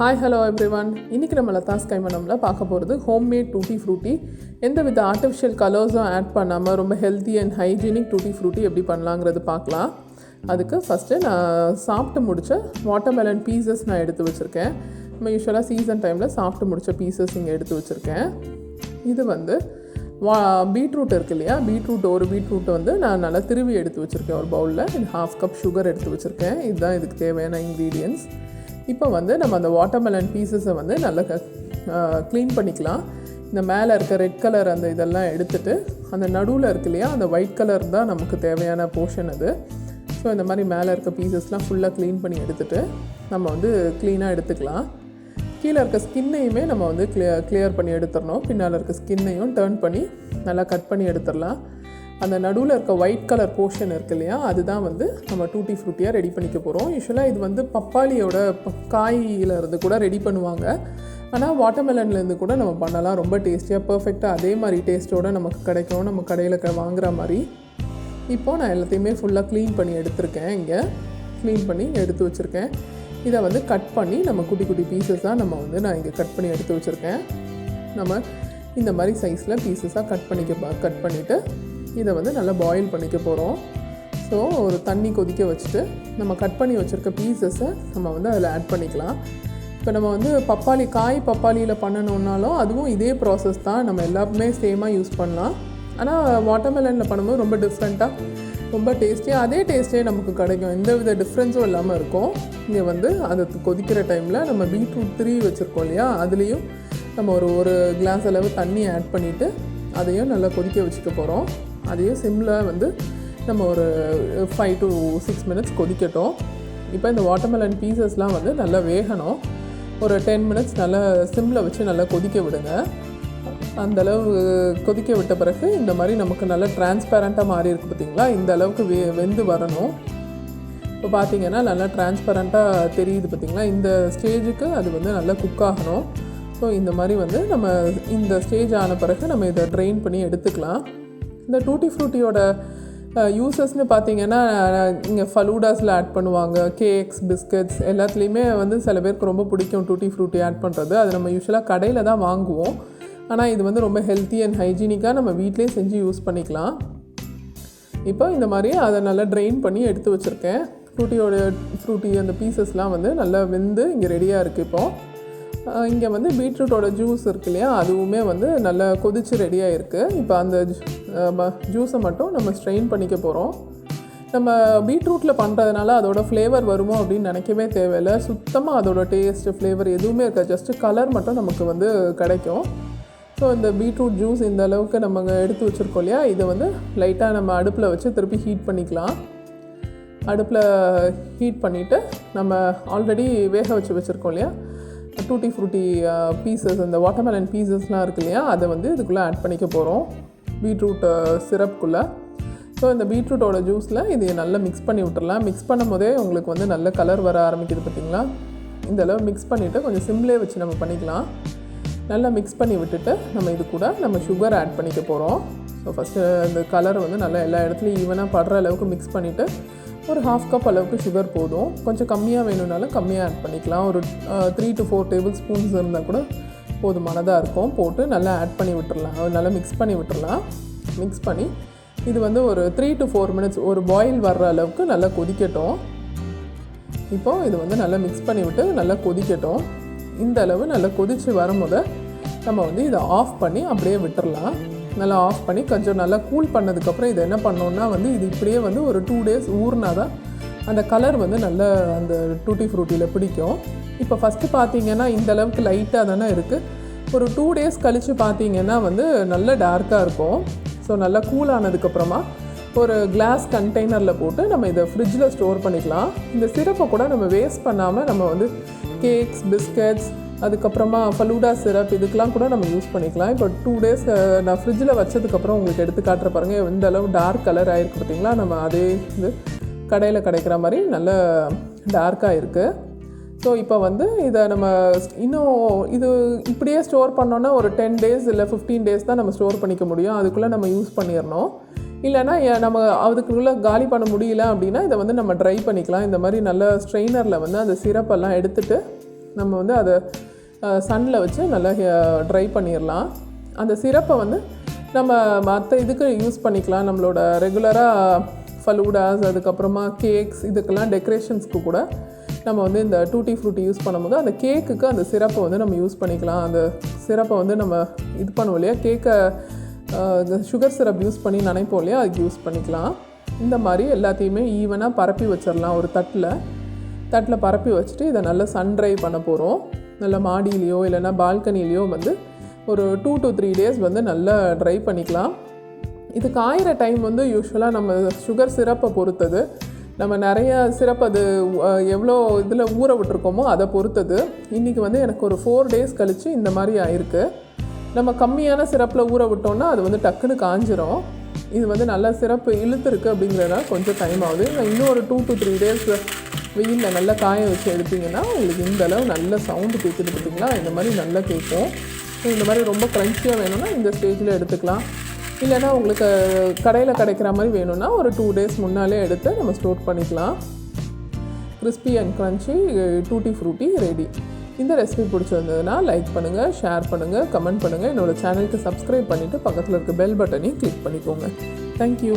Hi, hello everyone. இன்னைக்கு நம்ம லதாஸ் கைமனம்ல பார்க்க போகிறது ஹோம்மேட் டூட்டி ஃப்ரூட்டி. எந்தவித ஆர்டிஃபிஷியல் கலர்ஸும் ஆட் பண்ணாமல் ரொம்ப healthy and hygienic tutti frutti எப்படி பண்ணலாங்கிறது பார்க்கலாம். அதுக்கு ஃபஸ்ட்டு நான் சாப்பிட்டு முடித்த வாட்டர்மெலன் பீசஸ் நான் எடுத்து வச்சுருக்கேன். நம்ம யூஸ்வலாக சீசன் டைமில் சாப்பிட்டு முடித்த பீசஸ் இங்கே எடுத்து வச்சுருக்கேன். இது வந்து பீட்ரூட் இருக்கு இல்லையா, ஒரு பீட்ரூட்டை வந்து நான் நல்லா திருவி எடுத்து வச்சுருக்கேன் ஒரு பவுலில். இது 1/2 கப் சுகர் எடுத்து வச்சுருக்கேன். இதுதான் இதுக்கு தேவையான இன்க்ரீடியன்ட்ஸ். இப்போ வந்து நம்ம அந்த வாட்டர்மெலன் பீசஸை வந்து நல்லா க்ளீன் பண்ணிக்கலாம். இந்த மேலே இருக்க ரெட் கலர் அந்த இதெல்லாம் எடுத்துகிட்டு அந்த நடுவில் இருக்கு இல்லையா, அந்த ஒயிட் கலர் தான் நமக்கு தேவையான போர்ஷன் அது. ஸோ இந்த மாதிரி மேலே இருக்க பீசஸ்லாம் ஃபுல்லாக க்ளீன் பண்ணி எடுத்துகிட்டு நம்ம வந்து க்ளீனாக எடுத்துக்கலாம். கீழே இருக்க ஸ்கின்னையுமே நம்ம வந்து கிளியர் பண்ணி எடுத்துடணும். பின்னால் இருக்க ஸ்கின்னையும் டர்ன் பண்ணி நல்லா கட் பண்ணி எடுத்துடலாம். அந்த நடுவில் இருக்க ஒயிட் கலர் போர்ஷன் இருக்குது இல்லையா, அதுதான் வந்து நம்ம டூட்டி ஃப்ரூட்டியாக ரெடி பண்ணிக்க போகிறோம். யூஸ்வலாக இது வந்து பப்பாளியோட காயிலேருந்து கூட ரெடி பண்ணுவாங்க. ஆனால் வாட்டர்மெலன்லேருந்து கூட நம்ம பண்ணலாம். ரொம்ப டேஸ்டியாக பர்ஃபெக்டாக அதே மாதிரி டேஸ்ட்டோடு நமக்கு கிடைக்கும், நம்ம கடையில் வாங்குகிற மாதிரி. இப்போது நான் எல்லாத்தையுமே ஃபுல்லாக க்ளீன் பண்ணி எடுத்திருக்கேன். இங்கே க்ளீன் பண்ணி எடுத்து வச்சுருக்கேன். இதை வந்து கட் பண்ணி நம்ம குட்டி குட்டி பீசஸாக நம்ம வந்து நான் இங்கே கட் பண்ணி எடுத்து வச்சுருக்கேன். நம்ம இந்த மாதிரி சைஸில் பீசஸாக கட் பண்ணிவிட்டு இதை வந்து நல்லா பாயில் பண்ணிக்க போகிறோம். ஸோ ஒரு தண்ணி கொதிக்க வச்சுட்டு நம்ம கட் பண்ணி வச்சுருக்க பீசஸை நம்ம வந்து அதில் ஆட் பண்ணிக்கலாம். இப்போ நம்ம வந்து பப்பாளியில் பண்ணணுன்னாலும் அதுவும் இதே ப்ராசஸ் தான். நம்ம எல்லாருமே சேமாக யூஸ் பண்ணலாம். ஆனால் வாட்டர்மெலனில் பண்ணும்போது ரொம்ப டிஃப்ரெண்ட்டாக ரொம்ப டேஸ்டியாக அதே டேஸ்ட்டே நமக்கு கிடைக்கும். எந்த வித டிஃப்ரென்ஸும் இல்லாமல் இருக்கும். இங்கே வந்து அதை கொதிக்கிற டைமில் நம்ம பீட்ரூட் திருவி வச்சுருக்கோம் இல்லையா, அதுலேயும் நம்ம ஒரு கிளாஸ் அளவு தண்ணி ஆட் பண்ணிவிட்டு அதையும் நல்லா கொதிக்க வச்சுக்க போகிறோம். அதையும் சிம்மில் வந்து நம்ம ஒரு 5 to 6 minutes கொதிக்கட்டும். இப்போ இந்த வாட்டர்மெலன் பீசஸ்லாம் வந்து நல்லா வேகணும். ஒரு 10 minutes நல்லா சிம்மில் வச்சு நல்லா கொதிக்க விடுங்க. அந்தளவு கொதிக்க விட்ட பிறகு இந்த மாதிரி நமக்கு நல்லா டிரான்ஸ்பேரண்ட்டாக மாறி இருக்குது பார்த்திங்களா, இந்த அளவுக்கு வெந்து வரணும். இப்போ பார்த்திங்கன்னா நல்லா டிரான்ஸ்பேரண்ட்டாக தெரியுது பார்த்திங்களா, இந்த ஸ்டேஜுக்கு அது வந்து நல்லா குக் ஆகணும். ஸோ இந்த மாதிரி வந்து நம்ம இந்த ஸ்டேஜ் ஆன பிறகு நம்ம இதை ட்ரெயின் பண்ணி எடுத்துக்கலாம். இந்த டூட்டி ஃப்ரூட்டியோட யூசஸ்ன்னு பார்த்திங்கன்னா இங்கே ஃபலூடாஸில் ஆட் பண்ணுவாங்க, கேக்ஸ், பிஸ்கட்ஸ் எல்லாத்துலேயுமே வந்து சில பேருக்கு ரொம்ப பிடிக்கும் டூட்டி ஃப்ரூட்டி ஆட் பண்ணுறது. அது நம்ம யூஸ்வலாக கடையில் தான் வாங்குவோம். ஆனால் இது வந்து ரொம்ப ஹெல்த்தி அண்ட் ஹைஜீனிக்காக நம்ம வீட்டிலே செஞ்சு யூஸ் பண்ணிக்கலாம். இப்போ இந்த மாதிரி அதை நல்லா ட்ரெயின் பண்ணி எடுத்து வச்சுருக்கேன். ஃப்ரூட்டி அந்த பீசஸ்லாம் வந்து நல்லா வெந்து இங்கே ரெடியாக இருக்குது. இப்போது இங்கே வந்து பீட்ரூட்டோட ஜூஸ் இருக்கு இல்லையா, அதுவுமே வந்து நல்லா கொதித்து ரெடியாக இருக்குது. இப்போ அந்த ஜூஸை மட்டும் நம்ம ஸ்ட்ரெயின் பண்ணிக்க போகிறோம். நம்ம பீட்ரூட்டில் பண்ணுறதுனால அதோட ஃப்ளேவர் வருமோ அப்படின்னு நினைக்கவே தேவையில்லை. சுத்தமாக அதோட டேஸ்ட்டு ஃப்ளேவர் எதுவுமே இருக்காது. ஜஸ்ட்டு கலர் மட்டும் நமக்கு வந்து கிடைக்கும். ஸோ இந்த பீட்ரூட் ஜூஸ் இந்த அளவுக்கு நம்ம எடுத்து வச்சுருக்கோம் இல்லையா, இதை வந்து லைட்டாக நம்ம அடுப்பில் வச்சு திருப்பி ஹீட் பண்ணிக்கலாம். அடுப்பில் ஹீட் பண்ணிவிட்டு நம்ம ஆல்ரெடி வேக வச்சுருக்கோம் இல்லையா டூட்டி ஃப்ரூட்டி பீசஸ், அந்த வாட்டர்மெலன் பீசஸ்லாம் இருக்கு இல்லையா, அதை வந்து இதுக்குள்ளே ஆட் பண்ணிக்க போகிறோம் பீட்ரூட் சிரப்புக்குள்ளே. ஸோ இந்த பீட்ரூட்டோட ஜூஸில் இது நல்லா மிக்ஸ் பண்ணி விட்டுறலாம். மிக்ஸ் பண்ணும் போதே உங்களுக்கு வந்து நல்ல கலர் வர ஆரம்பிக்குது பார்த்திங்களா. இந்த அளவு மிக்ஸ் பண்ணிவிட்டு கொஞ்சம் சிம்லே வச்சு நம்ம பண்ணிக்கலாம். நல்லா மிக்ஸ் பண்ணி விட்டுட்டு நம்ம இது கூட நம்ம சுகர் ஆட் பண்ணிக்க போகிறோம். ஸோ ஃபஸ்ட்டு இந்த கலரை வந்து நல்லா எல்லா இடத்துலையும் ஈவனாக படுற அளவுக்கு மிக்ஸ் பண்ணிவிட்டு ஒரு 1/2 கப் அளவுக்கு சுகர் போதும். கொஞ்சம் கம்மியாக வேணும்னாலும் கம்மியாக ஆட் பண்ணிக்கலாம். ஒரு 3 to 4 tablespoons இருந்தால் கூட போதுமானதாக இருக்கும். போட்டு நல்லா ஆட் பண்ணி விட்டுறலாம். நல்லா மிக்ஸ் பண்ணி விட்டுறலாம். மிக்ஸ் பண்ணி இது வந்து ஒரு 3 to 4 minutes ஒரு பாயில் வர்ற அளவுக்கு நல்லா கொதிக்கட்டும். இப்போது இது வந்து நல்லா மிக்ஸ் பண்ணி விட்டு நல்லா கொதிக்கட்டும். இந்த அளவு நல்லா கொதித்து வரும்போது நம்ம வந்து இதை ஆஃப் பண்ணி அப்படியே விட்டுறலாம். நல்லா ஆஃப் பண்ணி கொஞ்சம் நல்லா கூல் பண்ணதுக்கப்புறம் இதை என்ன பண்ணோன்னா வந்து இது இப்படியே வந்து ஒரு 2 days ஊறினா தான் அந்த கலர் வந்து நல்ல அந்த டூட்டி ஃப்ரூட்டியில் பிடிக்கும். இப்போ ஃபஸ்ட்டு பார்த்தீங்கன்னா இந்த அளவுக்கு லைட்டாக தானே இருக்குது. ஒரு 2 days கழித்து பார்த்தீங்கன்னா வந்து நல்ல டார்க்காக இருக்கும். ஸோ நல்லா கூல் ஆனதுக்கப்புறமா ஒரு கிளாஸ் கண்டெய்னரில் போட்டு நம்ம இதை ஃப்ரிட்ஜில் ஸ்டோர் பண்ணிக்கலாம். இந்த சிரப்பை கூட நம்ம வேஸ்ட் பண்ணாமல் நம்ம வந்து கேக்ஸ், பிஸ்கட்ஸ், அதுக்கப்புறமா ஃபலூடா சிரப் இதுக்கெலாம் கூட நம்ம யூஸ் பண்ணிக்கலாம். இப்போ 2 days நான் ஃப்ரிட்ஜில் வச்சதுக்கப்புறம் உங்களுக்கு எடுத்து காட்டுற பாருங்கள் எந்த அளவு டார்க் கலர் ஆகிருக்கு பார்த்திங்களா. நம்ம அதே இது கடையில் கிடைக்கிற மாதிரி நல்ல டார்க்காக இருக்குது. ஸோ இப்போ வந்து இதை நம்ம இன்னும் இது இப்படியே ஸ்டோர் பண்ணோன்னா ஒரு 10 days இல்லை 15 days தான் நம்ம ஸ்டோர் பண்ணிக்க முடியும். அதுக்குள்ளே நம்ம யூஸ் பண்ணிடணும். இல்லைனா நம்ம அதுக்குள்ளே காலி பண்ண முடியல அப்படின்னா இதை வந்து நம்ம ட்ரை பண்ணிக்கலாம். இந்த மாதிரி நல்ல ஸ்ட்ரெயினரில் வந்து அந்த சிரப்பெல்லாம் எடுத்துகிட்டு நம்ம வந்து அதை சன்னில் வச்சு நல்லா ட்ரை பண்ணிடலாம். அந்த சிரப்பை வந்து நம்ம மற்ற இதுக்கு யூஸ் பண்ணிக்கலாம். நம்மளோட ரெகுலராக ஃபலூடாஸ், அதுக்கப்புறமா கேக்ஸ், இதுக்கெல்லாம் டெக்கரேஷன்ஸ்க்கு கூட நம்ம வந்து இந்த டூட்டி ஃப்ரூட்டி யூஸ் பண்ணும்போது அந்த கேக்குக்கு அந்த சிரப்பை வந்து நம்ம யூஸ் பண்ணிக்கலாம். அந்த சிரப்பை வந்து நம்ம இது பண்ணுவோம் இல்லையா, கேக்கை சுகர் சிரப் யூஸ் பண்ணி நினைப்போம் இல்லையா, அதுக்கு யூஸ் பண்ணிக்கலாம். இந்த மாதிரி எல்லாத்தையுமே ஈவனாக பரப்பி வச்சிடலாம். ஒரு தட்டில் பரப்பி வச்சுட்டு இதை நல்லா சன் ட்ரை பண்ண போகிறோம். நல்லா மாடியிலையோ இல்லைன்னா பால்கனிலேயோ வந்து ஒரு 2 to 3 days வந்து நல்லா ட்ரை பண்ணிக்கலாம். இது காயிற டைம் வந்து யூஸ்வலாக நம்ம சுகர் சிரப்பை பொறுத்தது. நம்ம நிறைய சிரப் அது எவ்வளோ இதில் ஊற விட்டுருக்கோமோ அதை பொறுத்தது. இன்றைக்கி வந்து எனக்கு ஒரு 4 days கழித்து இந்த மாதிரி ஆயிருக்கு. நம்ம கம்மியான சிரப்பில் ஊற விட்டோம்னா அது வந்து டக்குன்னு காஞ்சிரும். இது வந்து நல்லா சிரப்பு இழுத்துருக்கு அப்படிங்கிறதுனால கொஞ்சம் டைம் ஆகுது. இன்னும் ஒரு 2 to 3 days வெயிலில் நல்லா காய வச்சு எடுத்திங்கன்னா உங்களுக்கு இந்த அளவு நல்ல சவுண்டு கேட்குது பார்த்திங்களா. இந்த மாதிரி நல்லா கேட்கும். இந்த மாதிரி ரொம்ப க்ரன்ச்சியாக வேணும்னா இந்த ஸ்டேஜில் எடுத்துக்கலாம். இல்லைனா உங்களுக்கு கடையில் கிடைக்கிற மாதிரி வேணும்னா ஒரு 2 days முன்னாலே எடுத்து நம்ம ஸ்டோர் பண்ணிக்கலாம். Crispy and crunchy tutti frutti ready. இந்த ரெசிபி பிடிச்சிருந்ததுன்னா லைக் பண்ணுங்கள், ஷேர் பண்ணுங்கள், கமெண்ட் பண்ணுங்கள். என்னோடய சேனலுக்கு சப்ஸ்கிரைப் பண்ணிவிட்டு பக்கத்தில் இருக்க பெல் பட்டனையும் கிளிக் பண்ணிக்கோங்க. தேங்க்யூ.